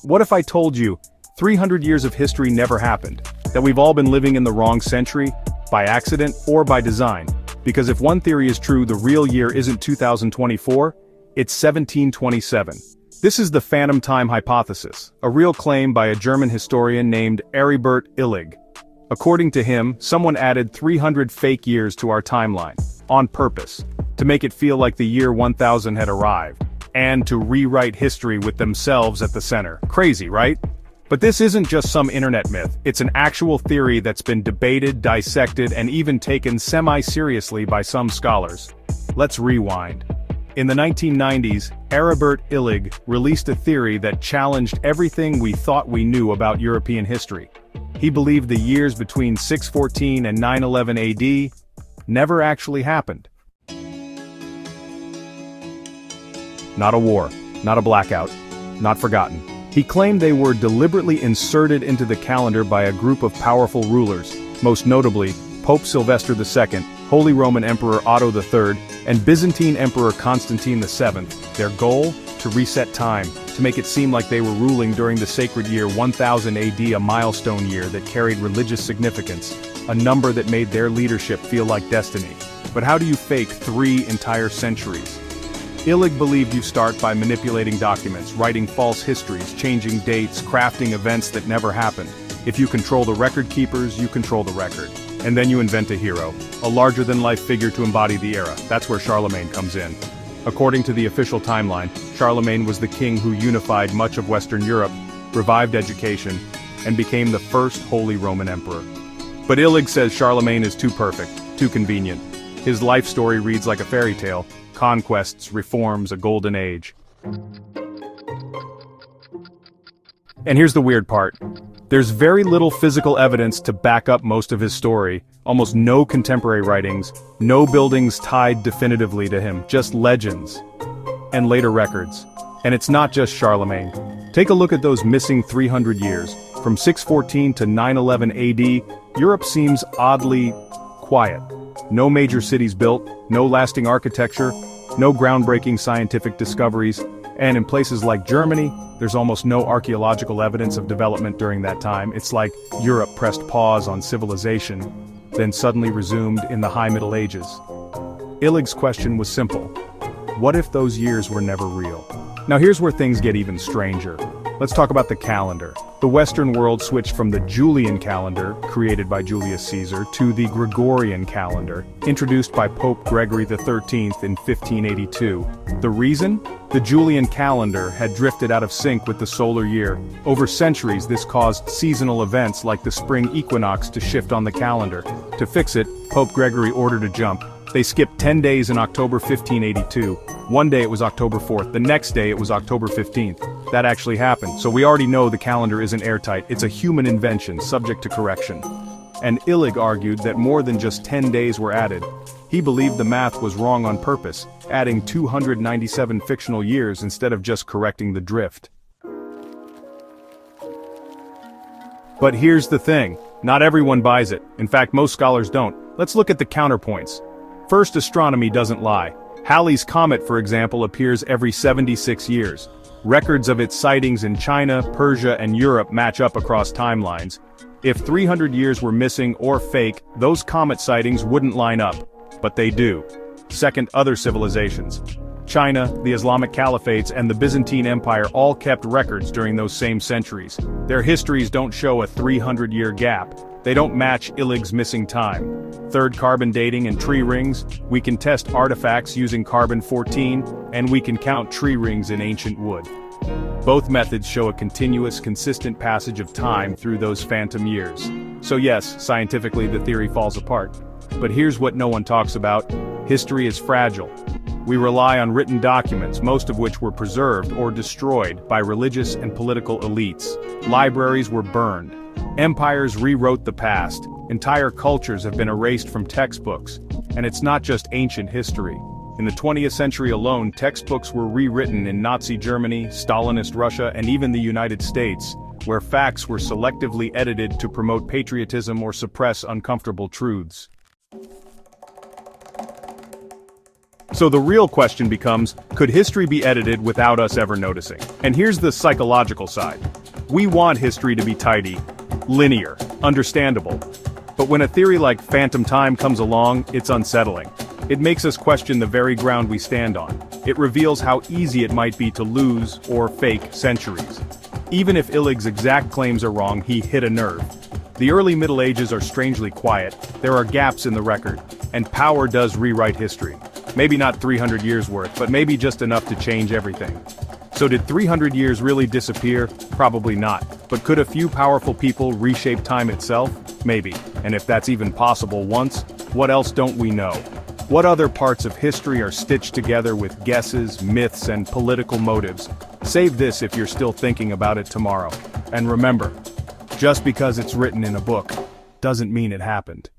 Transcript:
What if I told you 300 years of history never happened? That we've all been living in the wrong century, by accident or by design? Because if one theory is true, the real year isn't 2024, it's 1727. This is the phantom time hypothesis, a real claim by a German historian named Heribert Illig. According to him, someone added 300 fake years to our timeline, on purpose, to make it feel like the year 1000 had arrived, and to rewrite history with themselves at the center. Crazy, right? But this isn't just some internet myth, it's an actual theory that's been debated, dissected, and even taken semi-seriously by some scholars. Let's rewind. In the 1990s, Heribert Illig released a theory that challenged everything we thought we knew about European history. He believed the years between 614 and 911 AD never actually happened. Not a war, not a blackout, not forgotten. He claimed they were deliberately inserted into the calendar by a group of powerful rulers, most notably Pope Sylvester II, Holy Roman Emperor Otto III, and Byzantine Emperor Constantine VII. Their goal? To reset time, to make it seem like they were ruling during the sacred year 1000 AD, a milestone year that carried religious significance, a number that made their leadership feel like destiny. But how do you fake 3 entire centuries? Illig believed you start by manipulating documents, writing false histories, changing dates, crafting events that never happened. If you control the record keepers, you control the record. And then you invent a hero, a larger-than-life figure to embody the era. That's where Charlemagne comes in. According to the official timeline, Charlemagne was the king who unified much of Western Europe, revived education, and became the first Holy Roman Emperor. But Illig says Charlemagne is too perfect, too convenient. His life story reads like a fairy tale. Conquests, reforms, a golden age. And here's the weird part. There's very little physical evidence to back up most of his story, almost no contemporary writings, no buildings tied definitively to him, just legends. And later records. And it's not just Charlemagne. Take a look at those missing 300 years. From 614 to 911 AD, Europe seems oddly quiet. No major cities built, no lasting architecture, no groundbreaking scientific discoveries, and in places like Germany, there's almost no archaeological evidence of development during that time. It's like Europe pressed pause on civilization, then suddenly resumed in the High Middle Ages. Illig's question was simple. What if those years were never real? Now here's where things get even stranger. Let's talk about the calendar. The Western world switched from the Julian calendar, created by Julius Caesar, to the Gregorian calendar, introduced by Pope Gregory XIII in 1582. The reason? The Julian calendar had drifted out of sync with the solar year. Over centuries, this caused seasonal events like the spring equinox to shift on the calendar. To fix it, Pope Gregory ordered a jump. They skipped 10 days in October 1582. One day it was October 4th, the next day it was October 15th. That actually happened, so we already know the calendar isn't airtight, it's a human invention, subject to correction. And Illig argued that more than just 10 days were added. He believed the math was wrong on purpose, adding 297 fictional years instead of just correcting the drift. But here's the thing, not everyone buys it. In fact, most scholars don't. Let's look at the counterpoints. First, astronomy doesn't lie. Halley's Comet, for example, appears every 76 years. Records of its sightings in China, Persia, and Europe match up across timelines. If 300 years were missing or fake, those comet sightings wouldn't line up. But they do. Second, other civilizations. China, the Islamic Caliphates, and the Byzantine Empire all kept records during those same centuries. Their histories don't show a 300-year gap. They don't match Illig's missing time. Third, carbon dating and tree rings. We can test artifacts using carbon-14, and we can count tree rings in ancient wood. Both methods show a continuous, consistent passage of time through those phantom years. So yes, scientifically the theory falls apart. But here's what no one talks about. History is fragile. We rely on written documents, most of which were preserved or destroyed by religious and political elites. Libraries were burned. Empires rewrote the past. Entire cultures have been erased from textbooks. And it's not just ancient history. In the 20th century alone, textbooks were rewritten in Nazi Germany, Stalinist Russia, and even the United States, where facts were selectively edited to promote patriotism or suppress uncomfortable truths. So the real question becomes, could history be edited without us ever noticing? And here's the psychological side. We want history to be tidy, linear, understandable. But when a theory like phantom time comes along, it's unsettling. It makes us question the very ground we stand on. It reveals how easy it might be to lose or fake centuries. Even if Illig's exact claims are wrong, he hit a nerve. The early Middle Ages are strangely quiet, there are gaps in the record, and power does rewrite history. Maybe not 300 years worth, but maybe just enough to change everything. So did 300 years really disappear? Probably not. But could a few powerful people reshape time itself? Maybe. And if that's even possible once, what else don't we know? What other parts of history are stitched together with guesses, myths, and political motives? Save this if you're still thinking about it tomorrow. And remember, just because it's written in a book, doesn't mean it happened.